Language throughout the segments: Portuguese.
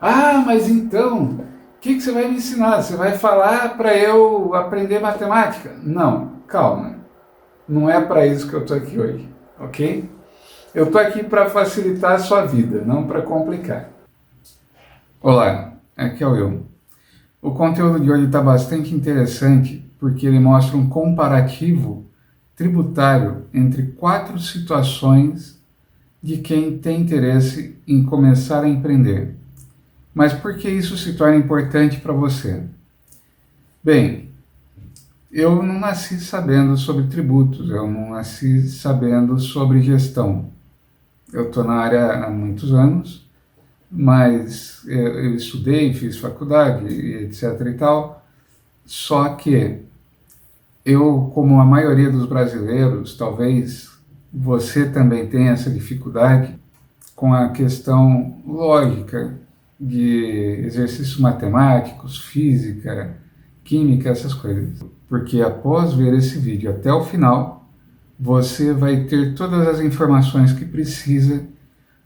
Ah, mas então, o que você vai me ensinar? Você vai falar para eu aprender matemática? Não, calma. Não é para isso que eu estou aqui hoje, ok? Eu estou aqui para facilitar a sua vida, não para complicar. Olá, aqui é o Will. O conteúdo de hoje está bastante interessante porque ele mostra um comparativo tributário entre 4 situações de quem tem interesse em começar a empreender. Mas por que isso se torna importante para você? Bem, eu não nasci sabendo sobre tributos, eu não nasci sabendo sobre gestão. Eu estou na área há muitos anos, mas eu estudei, fiz faculdade, etc e tal, só que eu, como a maioria dos brasileiros, talvez você também tenha essa dificuldade com a questão lógica de exercícios matemáticos, física, química, essas coisas. Porque após ver esse vídeo até o final, você vai ter todas as informações que precisa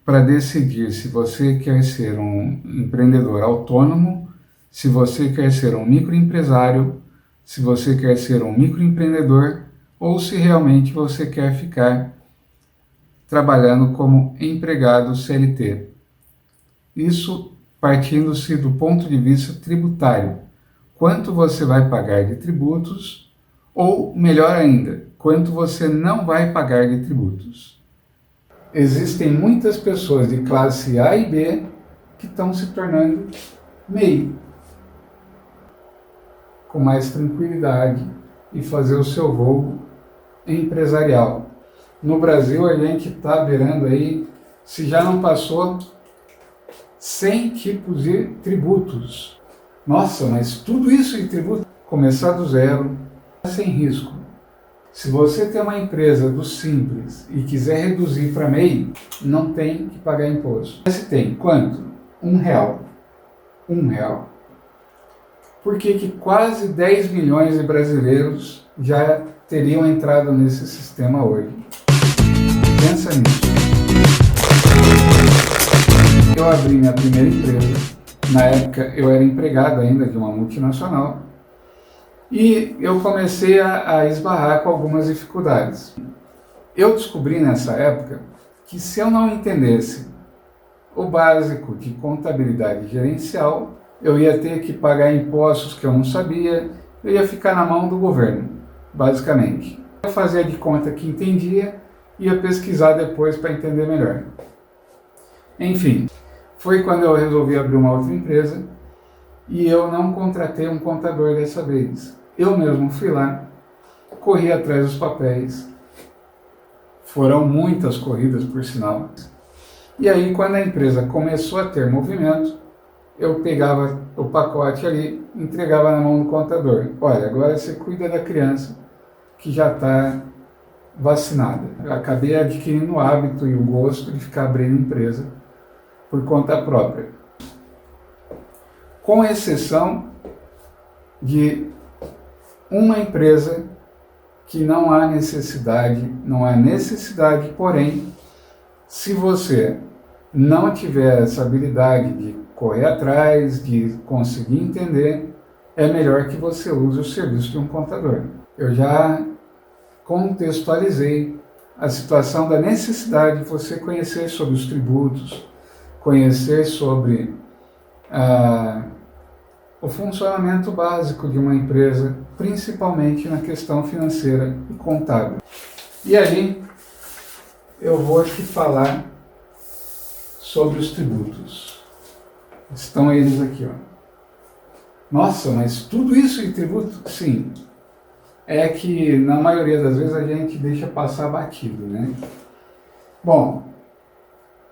para decidir se você quer ser um empreendedor autônomo, se você quer ser um microempresário, se você quer ser um microempreendedor ou se realmente você quer ficar trabalhando como empregado CLT. Isso partindo-se do ponto de vista tributário. Quanto você vai pagar de tributos ou, melhor ainda, quanto você não vai pagar de tributos. Existem muitas pessoas de classe A e B que estão se tornando MEI, com mais tranquilidade e fazer o seu voo empresarial. No Brasil a gente está beirando aí, se já não passou, 100 tipos de tributos. Nossa, mas tudo isso de tributo? Começar do zero, sem risco. Se você tem uma empresa do Simples e quiser reduzir para MEI, não tem que pagar imposto. Mas tem quanto? R$1. R$1. Por que quase 10 milhões de brasileiros já teriam entrado nesse sistema hoje? Pensa nisso. Eu abri minha primeira empresa. Na época eu era empregado ainda de uma multinacional. E eu comecei a esbarrar com algumas dificuldades. Eu descobri nessa época que se eu não entendesse o básico de contabilidade gerencial, eu ia ter que pagar impostos que eu não sabia, eu ia ficar na mão do governo, basicamente. Eu fazia de conta que entendia, ia pesquisar depois para entender melhor. Enfim, foi quando eu resolvi abrir uma outra empresa e eu não contratei um contador dessa vez. Eu mesmo fui lá, corri atrás dos papéis, foram muitas corridas por sinal. E aí quando a empresa começou a ter movimento, eu pegava o pacote ali, entregava na mão do contador. Olha, agora você cuida da criança que já está vacinada. Eu acabei adquirindo o hábito e o gosto de ficar abrindo empresa por conta própria. Com exceção de uma empresa que não há necessidade, porém, se você não tiver essa habilidade de correr atrás, de conseguir entender, é melhor que você use o serviço de um contador. Eu já contextualizei a situação da necessidade de você conhecer sobre os tributos, conhecer sobre o funcionamento básico de uma empresa, principalmente na questão financeira e contábil. E aí, eu vou te falar sobre os tributos. Estão eles aqui, ó. Nossa, mas tudo isso de tributo? Sim. É que, na maioria das vezes, a gente deixa passar batido, né? Bom,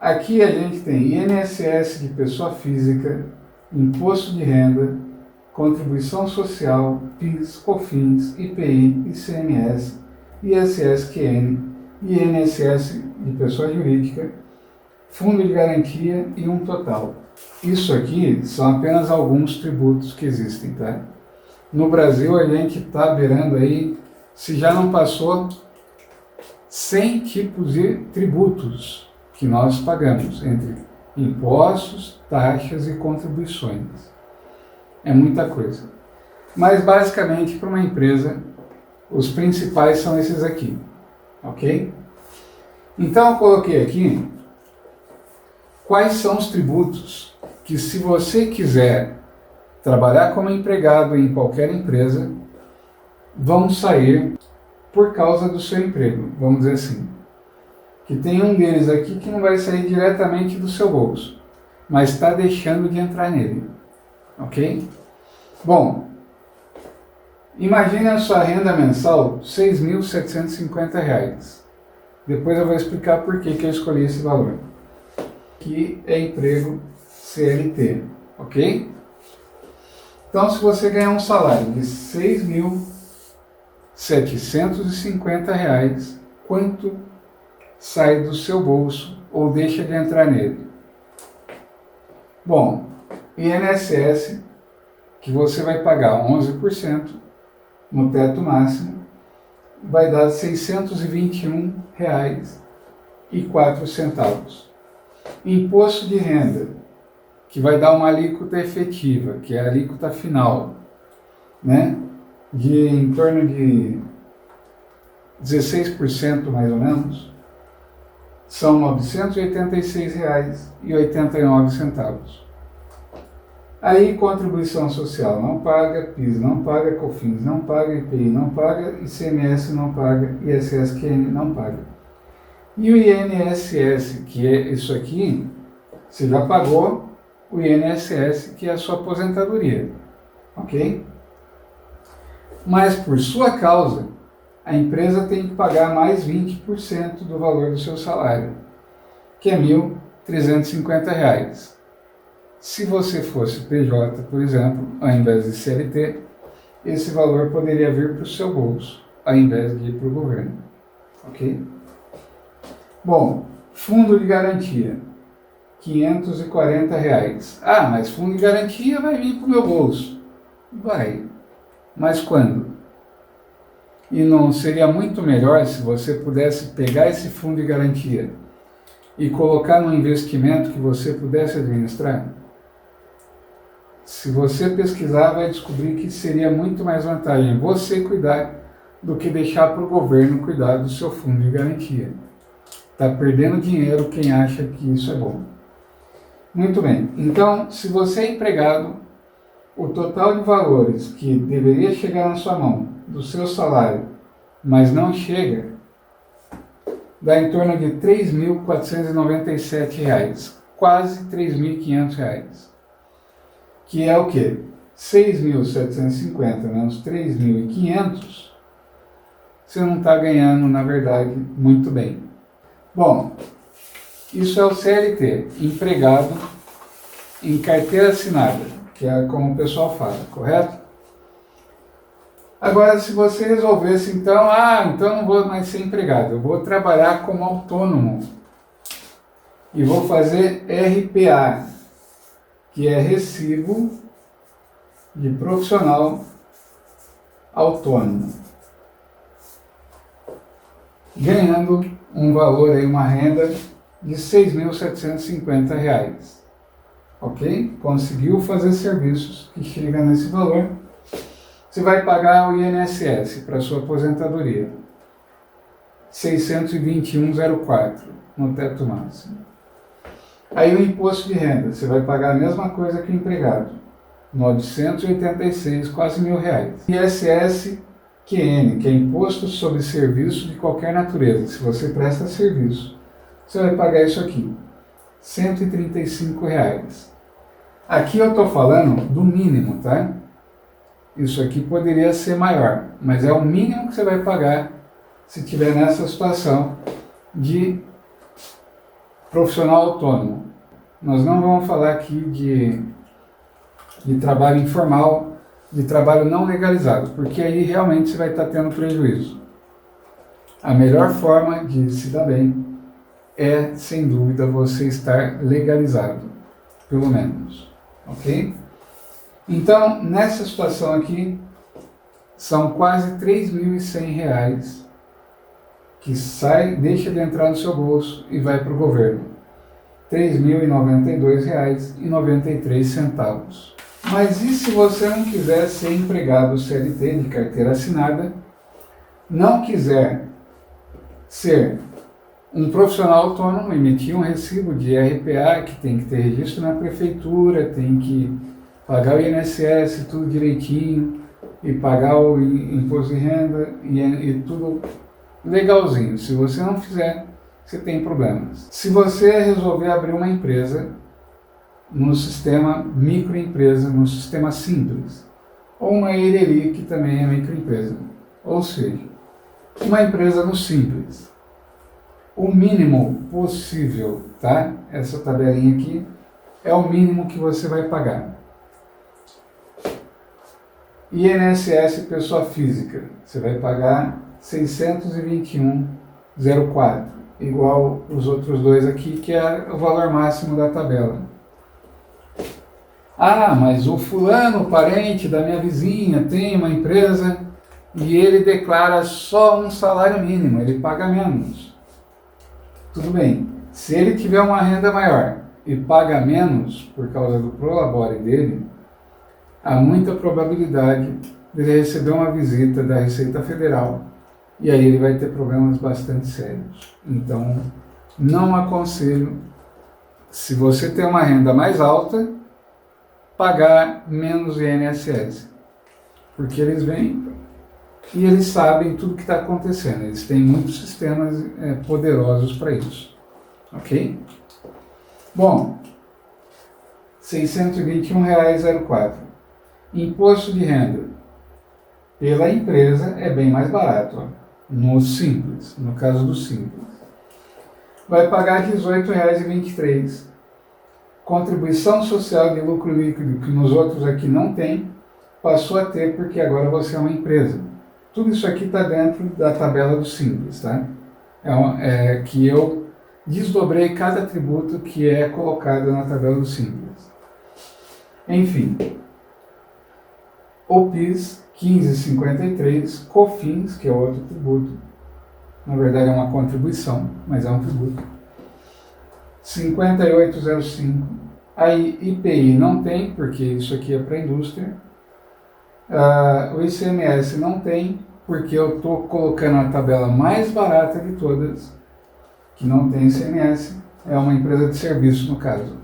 aqui a gente tem INSS de pessoa física, Imposto de Renda, Contribuição Social, PIS, COFINS, IPI, ICMS, ISS-QN, INSS de pessoa jurídica, Fundo de Garantia e um total. Isso aqui são apenas alguns tributos que existem, tá? No Brasil a gente está beirando aí, se já não passou, 100 tipos de tributos que nós pagamos, entre impostos, taxas e contribuições. É muita coisa. Mas basicamente para uma empresa, os principais são esses aqui, ok? Então eu coloquei aqui quais são os tributos que, se você quiser trabalhar como empregado em qualquer empresa, vão sair por causa do seu emprego, vamos dizer assim. Que tem um deles aqui que não vai sair diretamente do seu bolso, mas está deixando de entrar nele, ok? Bom, imagine a sua renda mensal R$ 6.750. Depois eu vou explicar por que eu escolhi esse valor. Que é emprego CLT, ok? Então, se você ganhar um salário de R$ 6.750, quanto sai do seu bolso ou deixa de entrar nele? Bom, INSS, que você vai pagar 11% no teto máximo, vai dar R$ 621,04. Imposto de renda, que vai dar uma alíquota efetiva, que é a alíquota final, né? De em torno de 16% mais ou menos, são R$ 986,89. Aí contribuição social não paga, PIS não paga, COFINS não paga, IPI não paga, ICMS não paga, ISSQN não paga. E o INSS, que é isso aqui, você já pagou o INSS, que é a sua aposentadoria, ok? Mas por sua causa, a empresa tem que pagar mais 20% do valor do seu salário, que é R$ 1.350. Se você fosse PJ, por exemplo, ao invés de CLT, esse valor poderia vir para o seu bolso, ao invés de ir para o governo, ok? Bom, fundo de garantia, R$ 540. Ah, mas fundo de garantia vai vir para o meu bolso. Vai, mas quando? E não seria muito melhor se você pudesse pegar esse fundo de garantia e colocar num investimento que você pudesse administrar? Se você pesquisar, vai descobrir que seria muito mais vantagem você cuidar do que deixar para o governo cuidar do seu fundo de garantia. Está perdendo dinheiro quem acha que isso é bom. Muito bem, então, se você é empregado, o total de valores que deveria chegar na sua mão do seu salário, mas não chega, dá em torno de R$ 3.497, quase R$ 3.500. Que é o quê? 6.750 menos 3.500, você não está ganhando, na verdade, muito bem. Bom, isso é o CLT, empregado em carteira assinada, que é como o pessoal fala, correto? Agora, se você resolvesse, então, então não vou mais ser empregado, eu vou trabalhar como autônomo e vou fazer RPA, que é Recibo de Profissional Autônomo, ganhando um valor aí, uma renda de R$ 6.750, ok? Conseguiu fazer serviços que chegam nesse valor, você vai pagar o INSS para sua aposentadoria, R$ 621,04 no teto máximo. Aí o imposto de renda, você vai pagar a mesma coisa que o empregado, 986, quase R$ 1.000. ISSQN, que é Imposto sobre Serviço de Qualquer Natureza. Se você presta serviço, você vai pagar isso aqui, R$ 135. Aqui eu estou falando do mínimo, tá? Isso aqui poderia ser maior, mas é o mínimo que você vai pagar se estiver nessa situação de profissional autônomo. Nós não vamos falar aqui de trabalho informal, de trabalho não legalizado, porque aí realmente você vai estar tendo prejuízo. A melhor forma de se dar bem é, sem dúvida, você estar legalizado, pelo menos, ok? Então, nessa situação aqui, são quase R$ 3.100 que sai, deixa de entrar no seu bolso e vai para o governo. R$ 3.092,93. Mas e se você não quiser ser empregado CLT de carteira assinada, não quiser ser um profissional autônomo, emitir um recibo de RPA, que tem que ter registro na prefeitura, tem que pagar o INSS, tudo direitinho, e pagar o imposto de renda, e tudo legalzinho. Se você não fizer, você tem problemas. Se você resolver abrir uma empresa no sistema microempresa, no sistema simples, ou uma EIRELI, que também é microempresa, ou seja, uma empresa no simples, o mínimo possível, tá? Essa tabelinha aqui é o mínimo que você vai pagar. INSS pessoa física, você vai pagar R$ 621,04, igual os outros dois aqui, que é o valor máximo da tabela. Ah, mas o fulano, parente da minha vizinha, tem uma empresa e ele declara só um salário mínimo, ele paga menos. Tudo bem, se ele tiver uma renda maior e paga menos por causa do prolabore dele, há muita probabilidade dele receber uma visita da Receita Federal e aí ele vai ter problemas bastante sérios. Então, não aconselho, se você tem uma renda mais alta, pagar menos INSS, porque eles vêm e eles sabem tudo que está acontecendo. Eles têm muitos sistemas poderosos para isso. Ok? Bom, R$ 621,04. Imposto de renda pela empresa é bem mais barato, ó, no Simples, no caso do Simples. Vai pagar R$ 18,23. Contribuição social de lucro líquido, que nos outros aqui não tem, passou a ter porque agora você é uma empresa. Tudo isso aqui está dentro da tabela do Simples, tá? Que eu desdobrei cada tributo que é colocado na tabela do Simples. Enfim, o PIS 15,53, COFINS, que é outro tributo, na verdade é uma contribuição, mas é um tributo, 58,05. Aí IPI não tem, porque isso aqui é para a indústria. O ICMS não tem, porque eu estou colocando a tabela mais barata de todas, que não tem ICMS, é uma empresa de serviço no caso.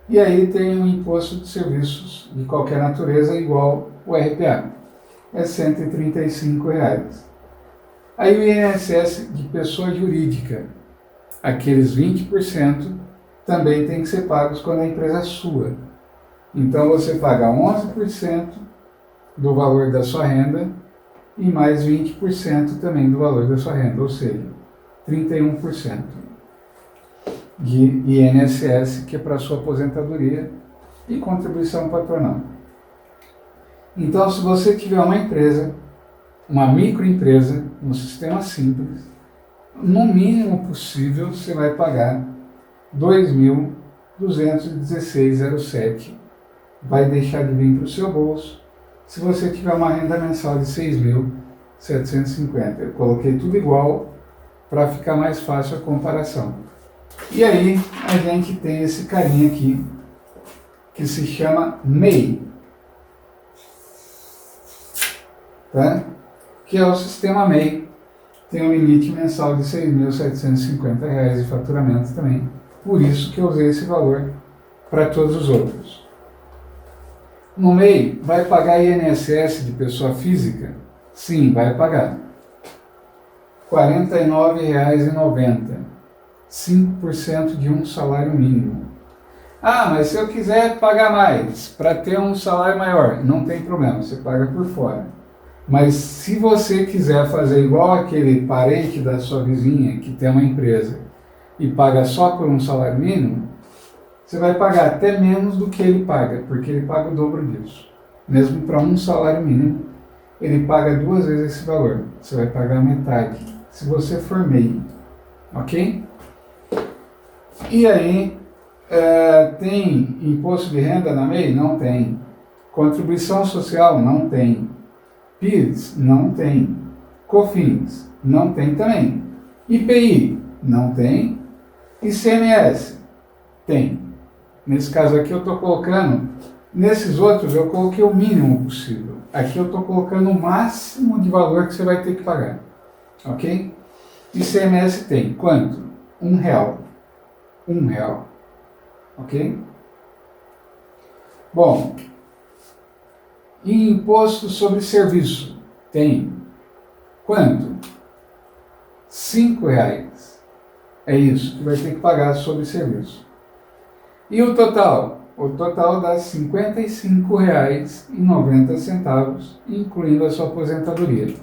E aí tem um imposto de serviços de qualquer natureza igual o RPA, é R$ 135. Aí o INSS de pessoa jurídica, aqueles 20%, também tem que ser pagos quando a empresa é sua. Então você paga 11% do valor da sua renda e mais 20% também do valor da sua renda, ou seja, 31% de INSS, que é para a sua aposentadoria, e contribuição patronal. Então, se você tiver uma empresa, uma microempresa, no sistema simples, no mínimo possível você vai pagar R$ 2.216,07. Vai deixar de vir para o seu bolso se você tiver uma renda mensal de R$ 6.750. Eu coloquei tudo igual para ficar mais fácil a comparação. E aí a gente tem esse carinha aqui que se chama MEI, tá? Que é o sistema MEI. Tem um limite mensal de R$ 6.750 de faturamento também. Por isso que eu usei esse valor para todos os outros. No MEI, vai pagar INSS de pessoa física? Sim, vai pagar. R$ 49,90. 5% de um salário mínimo. Ah, mas se eu quiser pagar mais, para ter um salário maior, não tem problema, você paga por fora. Mas se você quiser fazer igual aquele parente da sua vizinha que tem uma empresa e paga só por um salário mínimo, você vai pagar até menos do que ele paga, porque ele paga o dobro disso. Mesmo para um salário mínimo, ele paga 2 vezes esse valor. Você vai pagar metade, se você for MEI. Ok? E aí, tem imposto de renda na MEI? Não tem. Contribuição social? Não tem. PIS? Não tem. COFINS? Não tem também. IPI? Não tem. ICMS? Tem. Nesse caso aqui eu estou colocando, nesses outros eu coloquei o mínimo possível. Aqui eu estou colocando o máximo de valor que você vai ter que pagar. Ok? ICMS tem quanto? R$1. R$1. Ok? Bom, e imposto sobre serviço? Tem quanto? R$5. É isso que vai ter que pagar sobre serviço. E o total? O total dá R$ 55,90, incluindo a sua aposentadoria.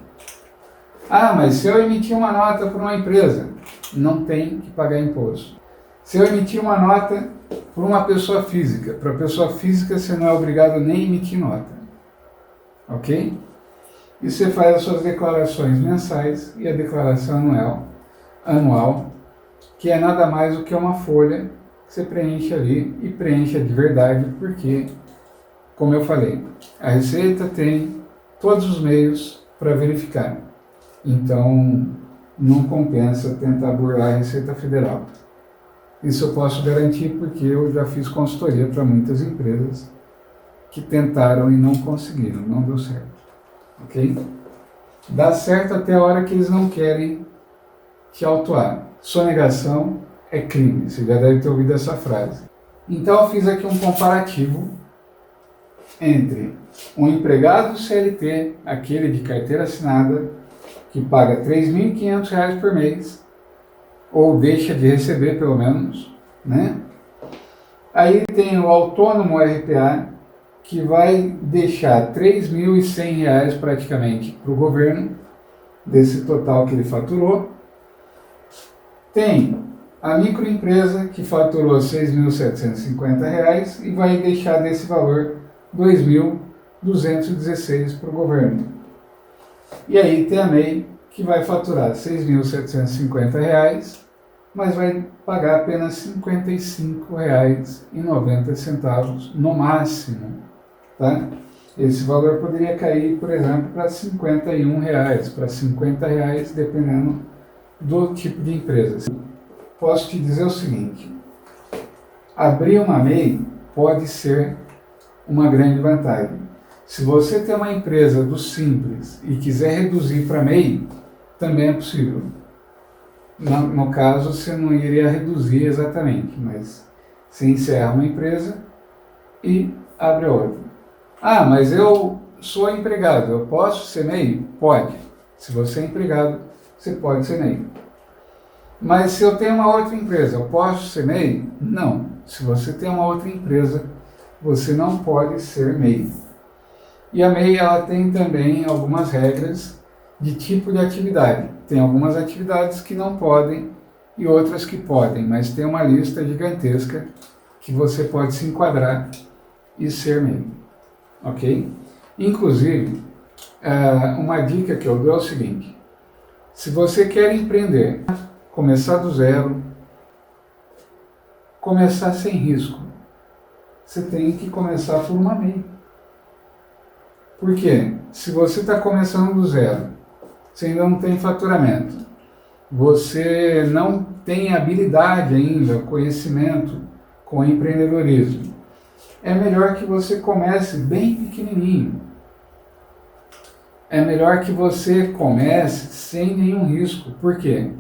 Ah, mas se eu emitir uma nota para uma empresa, não tem que pagar imposto. Se eu emitir uma nota para uma pessoa física, para pessoa física você não é obrigado nem a emitir nota. Ok? E você faz as suas declarações mensais e a declaração anual, que é nada mais do que uma folha que você preenche ali e preencha de verdade, porque, como eu falei, a Receita tem todos os meios para verificar. Então, não compensa tentar burlar a Receita Federal. Isso eu posso garantir porque eu já fiz consultoria para muitas empresas que tentaram e não conseguiram, não deu certo. Ok? Dá certo até a hora que eles não querem te autuar. Sonegação é crime, você já deve ter ouvido essa frase. Então eu fiz aqui um comparativo entre um empregado CLT, aquele de carteira assinada, que paga R$ 3.500 por mês, ou deixa de receber pelo menos, né? Aí tem o autônomo RPA, que vai deixar R$ 3.100 praticamente para o governo, desse total que ele faturou. Tem a microempresa, que faturou R$ 6.750 e vai deixar desse valor R$ 2.216 para o governo. E aí tem a MEI, que vai faturar R$ 6.750, mas vai pagar apenas R$ 55,90 no máximo. Tá? Esse valor poderia cair, por exemplo, para R$ 51, para R$ 50, dependendo do tipo de empresa. Posso te dizer o seguinte: abrir uma MEI pode ser uma grande vantagem. Se você tem uma empresa do Simples e quiser reduzir para MEI, também é possível. No caso, você não iria reduzir exatamente, mas você encerra uma empresa e abre outra. Ah, mas eu sou empregado, eu posso ser MEI? Pode. Se você é empregado, você pode ser MEI. Mas se eu tenho uma outra empresa, eu posso ser MEI? Não. Se você tem uma outra empresa, você não pode ser MEI. E a MEI, ela tem também algumas regras de tipo de atividade. Tem algumas atividades que não podem e outras que podem, mas tem uma lista gigantesca que você pode se enquadrar e ser MEI. Ok? Inclusive, uma dica que eu dou é o seguinte: se você quer empreender, começar do zero, começar sem risco, você tem que começar por uma MEI. Por quê? Se você está começando do zero, você ainda não tem faturamento, você não tem habilidade ainda, conhecimento com empreendedorismo, é melhor que você comece bem pequenininho. É melhor que você comece sem nenhum risco. Por quê?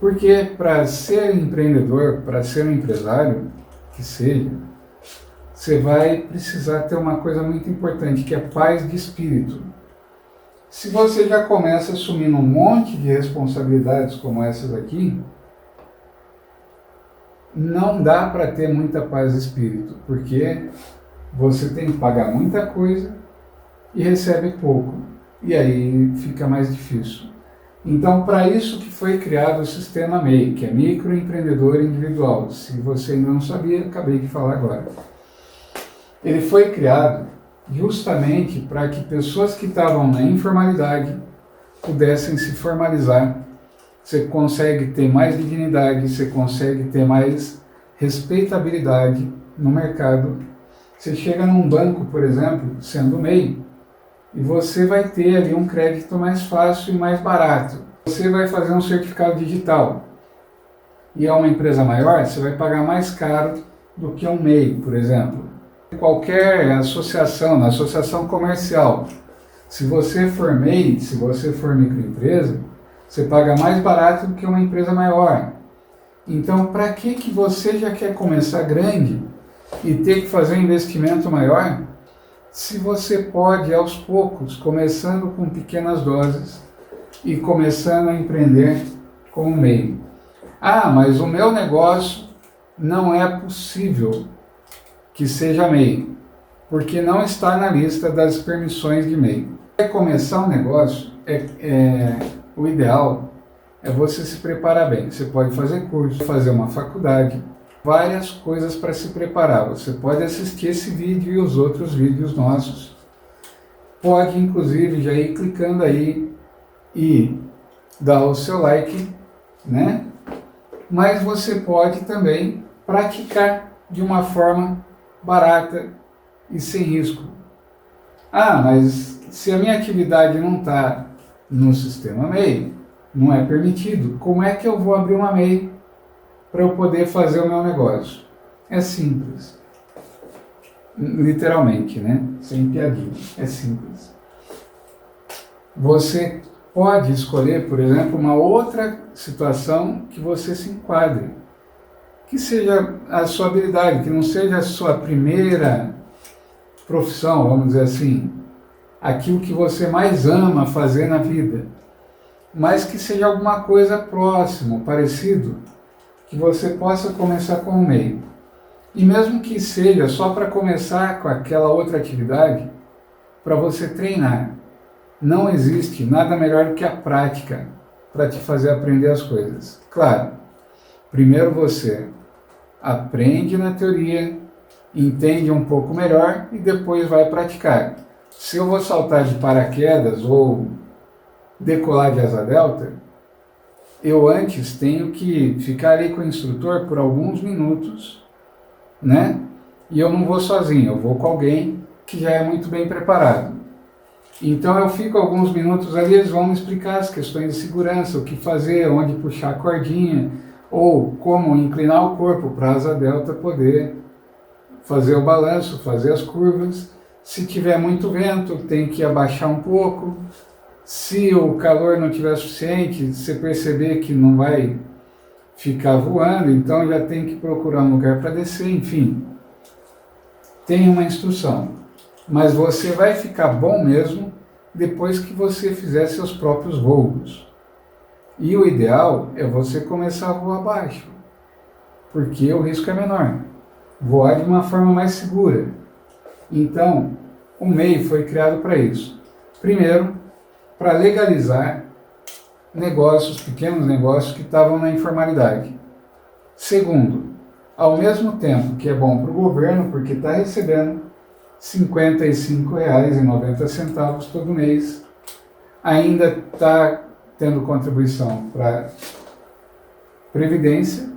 Porque para ser empreendedor, para ser um empresário, que seja, você vai precisar ter uma coisa muito importante, que é paz de espírito. Se você já começa assumindo um monte de responsabilidades como essas aqui, não dá para ter muita paz de espírito, porque você tem que pagar muita coisa e recebe pouco, e aí fica mais difícil. Então, para isso que foi criado o sistema MEI, que é microempreendedor individual. Se você ainda não sabia, acabei de falar agora. Ele foi criado justamente para que pessoas que estavam na informalidade pudessem se formalizar. Você consegue ter mais dignidade, você consegue ter mais respeitabilidade no mercado. Você chega num banco, por exemplo, sendo MEI, e você vai ter ali um crédito mais fácil e mais barato. Você vai fazer um certificado digital. e é uma empresa maior, você vai pagar mais caro do que um MEI, por exemplo. Qualquer associação, na associação comercial, se você for MEI, se você for microempresa, você paga mais barato do que uma empresa maior. Então, para que você já quer começar grande e ter que fazer um investimento maior, se você pode, aos poucos, começando com pequenas doses e começando a empreender com o MEI? Ah, mas o meu negócio não é possível que seja MEI, porque não está na lista das permissões de MEI. Para começar um negócio, o ideal é você se preparar bem. Você pode fazer curso, fazer uma faculdade, várias coisas para se preparar. Você pode assistir esse vídeo e os outros vídeos nossos. Pode, inclusive, já ir clicando aí e dar o seu like, né? Mas você pode também praticar de uma forma barata e sem risco. Ah, mas se a minha atividade não está no sistema MEI, não é permitido, como é que eu vou abrir uma MEI para eu poder fazer o meu negócio? É simples. Literalmente, né? Sem piadinha. É simples. Você pode escolher, por exemplo, uma outra situação que você se enquadre, que seja a sua habilidade, que não seja a sua primeira profissão, vamos dizer assim, aquilo que você mais ama fazer na vida, mas que seja alguma coisa próximo, parecido, que você possa começar com o MEI. E mesmo que seja só para começar com aquela outra atividade, para você treinar. Não existe nada melhor do que a prática para te fazer aprender as coisas. Claro, primeiro você aprende na teoria, entende um pouco melhor e depois vai praticar. Se eu vou saltar de paraquedas ou decolar de asa delta, eu antes tenho que ficar ali com o instrutor por alguns minutos, né? E eu não vou sozinho, eu vou com alguém que já é muito bem preparado. Então eu fico alguns minutos ali, eles vão me explicar as questões de segurança, o que fazer, onde puxar a cordinha, ou como inclinar o corpo para a asa delta poder fazer o balanço, fazer as curvas. Se tiver muito vento, tem que abaixar um pouco. Se o calor não tiver suficiente, você perceber que não vai ficar voando, então já tem que procurar um lugar para descer, enfim. Tem uma instrução. Mas você vai ficar bom mesmo depois que você fizer seus próprios voos. E o ideal é você começar a voar baixo, porque o risco é menor. Voar de uma forma mais segura. Então, o MEI foi criado para isso. Primeiro, para legalizar negócios, pequenos negócios que estavam na informalidade. Segundo, ao mesmo tempo que é bom para o governo, porque está recebendo R$ 55,90 todo mês, ainda está tendo contribuição para Previdência,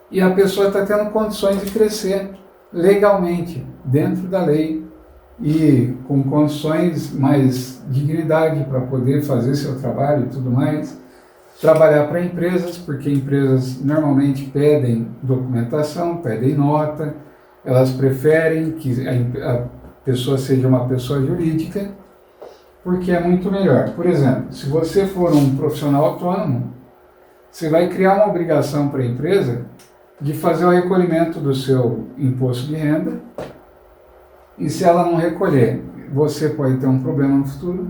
e a pessoa está tendo condições de crescer legalmente, dentro da lei, e com condições mais dignidade para poder fazer seu trabalho e tudo mais, trabalhar para empresas, porque empresas normalmente pedem documentação, pedem nota, elas preferem que a pessoa seja uma pessoa jurídica, porque é muito melhor. Por exemplo, se você for um profissional autônomo, você vai criar uma obrigação para a empresa de fazer o recolhimento do seu imposto de renda, e se ela não recolher, você pode ter um problema no futuro,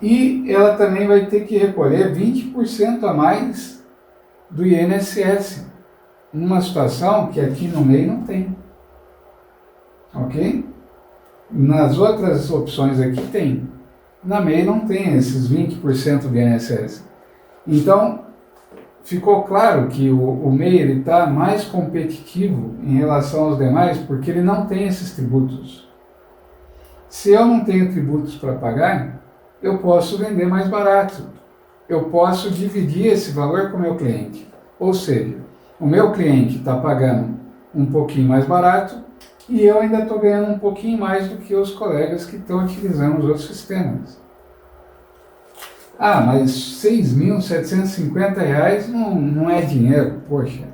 e ela também vai ter que recolher 20% a mais do INSS, numa situação que aqui no MEI não tem. Ok? Nas outras opções aqui tem. Na MEI não tem esses 20% do INSS. Então, ficou claro que o MEI está mais competitivo em relação aos demais porque ele não tem esses tributos. Se eu não tenho tributos para pagar, eu posso vender mais barato. Eu posso dividir esse valor com o meu cliente. Ou seja, o meu cliente está pagando um pouquinho mais barato e eu ainda estou ganhando um pouquinho mais do que os colegas que estão utilizando os outros sistemas. Ah, mas R$ 6.750 não é dinheiro. Poxa,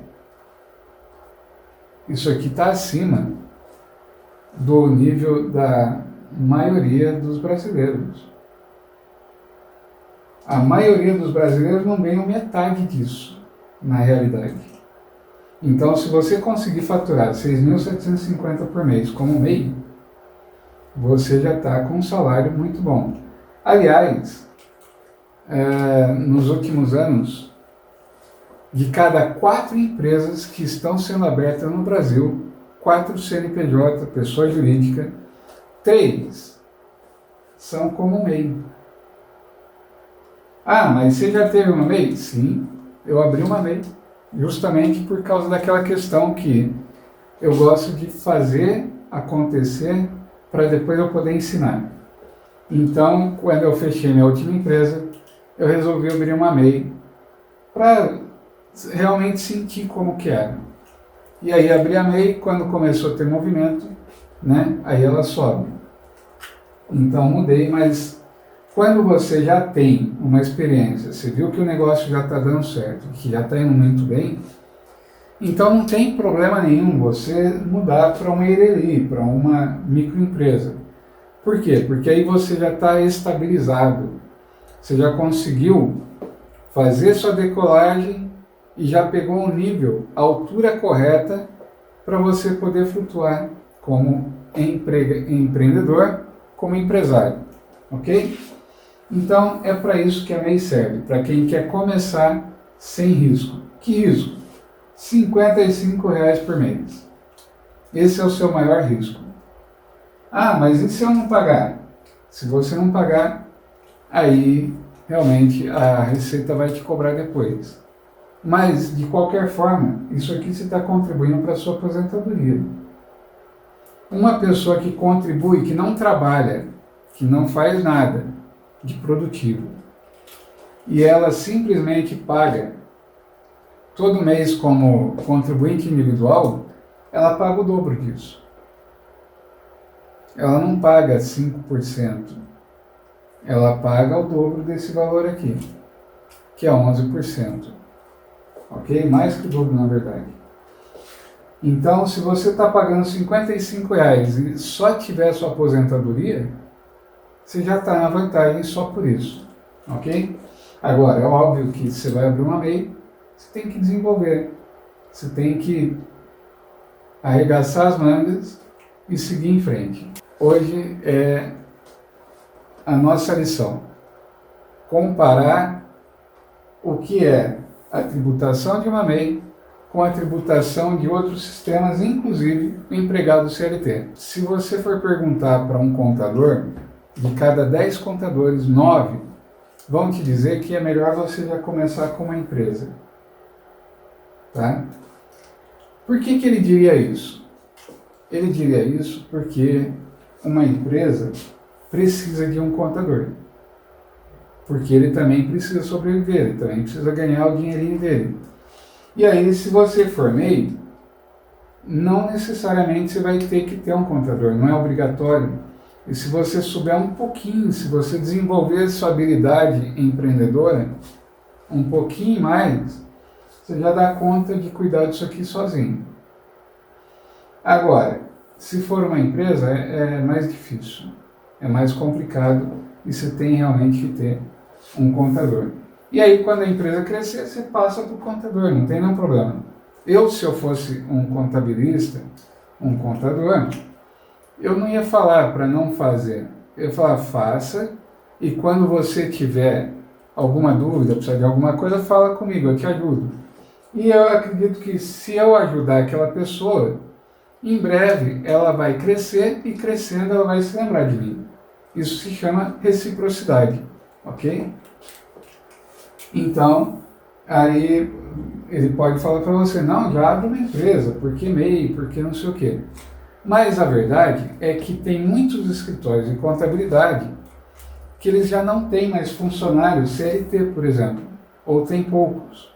isso aqui está acima do nível da maioria dos brasileiros. A maioria dos brasileiros não ganham metade disso, na realidade. Então, se você conseguir faturar 6.750 por mês como MEI, você já está com um salário muito bom. Aliás, nos últimos anos, de cada 4 empresas que estão sendo abertas no Brasil, 4 CNPJ, pessoa jurídica, 3 são como MEI. Ah, mas você já teve uma MEI? Sim, eu abri uma MEI, justamente por causa daquela questão que eu gosto de fazer acontecer para depois eu poder ensinar. Então, quando eu fechei minha última empresa, eu resolvi abrir uma MEI para realmente sentir como que era. E aí abri a MEI, quando começou a ter movimento, né, aí ela sobe. Então mudei, mas quando você já tem uma experiência, você viu que o negócio já está dando certo, que já está indo muito bem, então não tem problema nenhum você mudar para uma ERELI, para uma microempresa. Por quê? Porque aí você já está estabilizado, você já conseguiu fazer sua decolagem e já pegou um nível, a altura correta para você poder flutuar como empreendedor, como empresário, ok? Então é para isso que a MEI serve, para quem quer começar sem risco. Que risco? R$ 55 por mês. Esse é o seu maior risco. Ah, mas e se eu não pagar? Se você não pagar, aí realmente a Receita vai te cobrar depois. Mas, de qualquer forma, isso aqui você está contribuindo para a sua aposentadoria. Uma pessoa que contribui, que não trabalha, que não faz nada de produtivo, e ela simplesmente paga todo mês como contribuinte individual, ela paga o dobro disso. Ela não paga 5%, ela paga o dobro desse valor aqui, que é 11%. Ok? Mais que o dobro, na verdade. Então, se você está pagando R$ 55 e só tiver sua aposentadoria, você já está na vantagem só por isso. Ok? Agora, é óbvio que você vai abrir uma MEI, você tem que desenvolver. Você tem que arregaçar as mangas e seguir em frente. Hoje é a nossa lição. Comparar o que é a tributação de uma MEI com a tributação de outros sistemas, inclusive o empregado CLT. Se você for perguntar para um contador, de cada 10 contadores, 9 vão te dizer que é melhor você já começar com uma empresa. Tá? Por que ele diria isso? Ele diria isso porque uma empresa precisa de um contador. Porque ele também precisa sobreviver, ele também precisa ganhar o dinheirinho dele. E aí, se você for MEI, não necessariamente você vai ter que ter um contador, não é obrigatório. E se você souber um pouquinho, se você desenvolver sua habilidade empreendedora um pouquinho mais, você já dá conta de cuidar disso aqui sozinho. Agora, se for uma empresa, é mais difícil, é mais complicado e você tem realmente que ter um contador. E aí, quando a empresa crescer, você passa para o contador, não tem nenhum problema. Se eu fosse um contabilista, um contador, eu não ia falar para não fazer. Eu ia falar, faça, e quando você tiver alguma dúvida, precisar de alguma coisa, fala comigo, eu te ajudo. E eu acredito que se eu ajudar aquela pessoa, em breve ela vai crescer e crescendo ela vai se lembrar de mim. Isso se chama reciprocidade, ok? Então, aí ele pode falar para você, não, já abre uma empresa, porque MEI, porque não sei o quê. Mas a verdade é que tem muitos escritórios de contabilidade que eles já não têm mais funcionários CLT, por exemplo, ou tem poucos.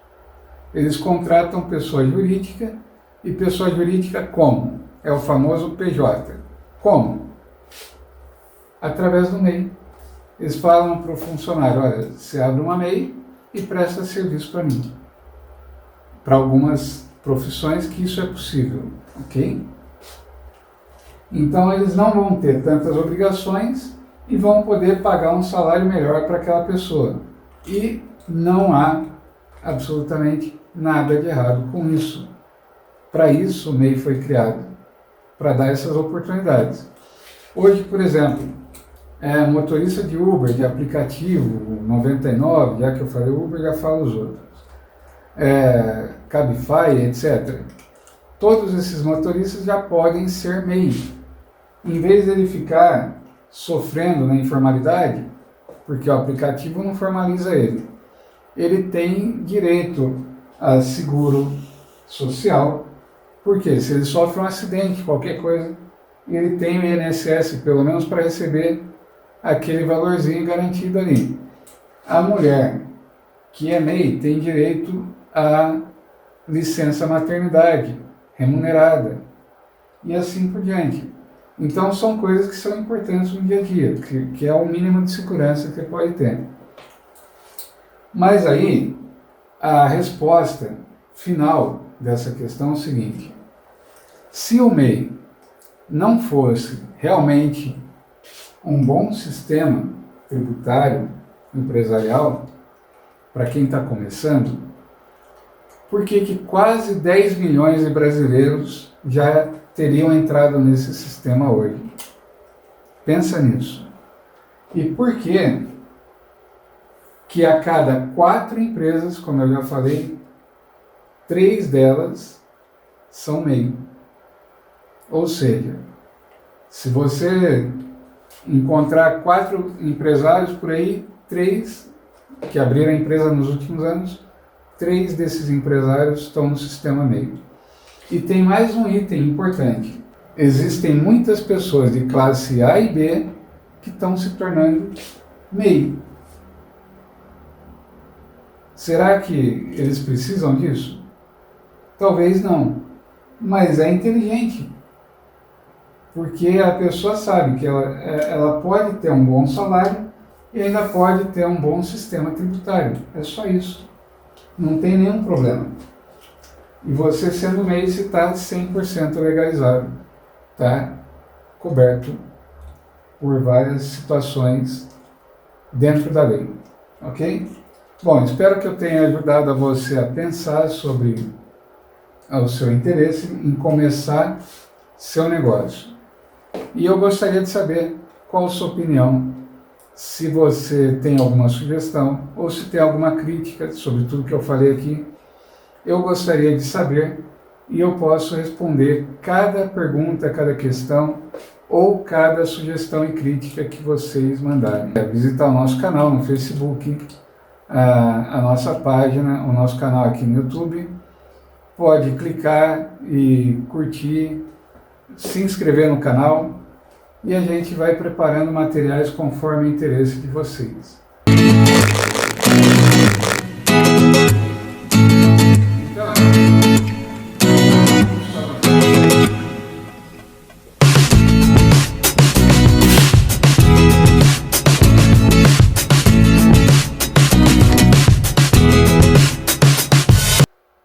Eles contratam pessoa jurídica, e pessoa jurídica como? É o famoso PJ. Como? Através do MEI. Eles falam para o funcionário, olha, você abre uma MEI e presta serviço para mim. Para algumas profissões que isso é possível, ok? Então eles não vão ter tantas obrigações e vão poder pagar um salário melhor para aquela pessoa. E não há absolutamente nada de errado com isso. Para isso o MEI foi criado, para dar essas oportunidades. Hoje, por exemplo, motorista de Uber, de aplicativo, 99, já que eu falei Uber, já falo os outros. Cabify, etc. Todos esses motoristas já podem ser MEI. Em vez de ele ficar sofrendo na informalidade, porque o aplicativo não formaliza ele, ele tem direito a seguro social, porque se ele sofre um acidente, qualquer coisa, ele tem o INSS, pelo menos para receber aquele valorzinho garantido ali. A mulher que é MEI tem direito a licença maternidade remunerada e assim por diante. Então são coisas que são importantes no dia a dia, que é o mínimo de segurança que pode ter. Mas aí a resposta final dessa questão é o seguinte: se o MEI não fosse realmente um bom sistema tributário empresarial para quem está começando, por que quase 10 milhões de brasileiros já teriam entrado nesse sistema hoje? Pensa nisso. E por que a cada 4 empresas, como eu já falei, 3 delas são MEI? Ou seja, se você encontrar 4 empresários por aí, 3 que abriram a empresa nos últimos anos, 3 desses empresários estão no sistema MEI. E tem mais um item importante. Existem muitas pessoas de classe A e B que estão se tornando MEI. Será que eles precisam disso? Talvez não, mas é inteligente. Porque a pessoa sabe que ela pode ter um bom salário e ainda pode ter um bom sistema tributário. É só isso. Não tem nenhum problema. E você sendo MEI, está 100% legalizado. Está coberto por várias situações dentro da lei. Ok? Bom, espero que eu tenha ajudado a você a pensar sobre o seu interesse em começar seu negócio. E eu gostaria de saber qual a sua opinião, se você tem alguma sugestão ou se tem alguma crítica sobre tudo que eu falei aqui. Eu gostaria de saber e eu posso responder cada pergunta, cada questão ou cada sugestão e crítica que vocês mandarem. Visitar o nosso canal no Facebook, a nossa página, o nosso canal aqui no YouTube. Pode clicar e curtir, se inscrever no canal e a gente vai preparando materiais conforme o interesse de vocês.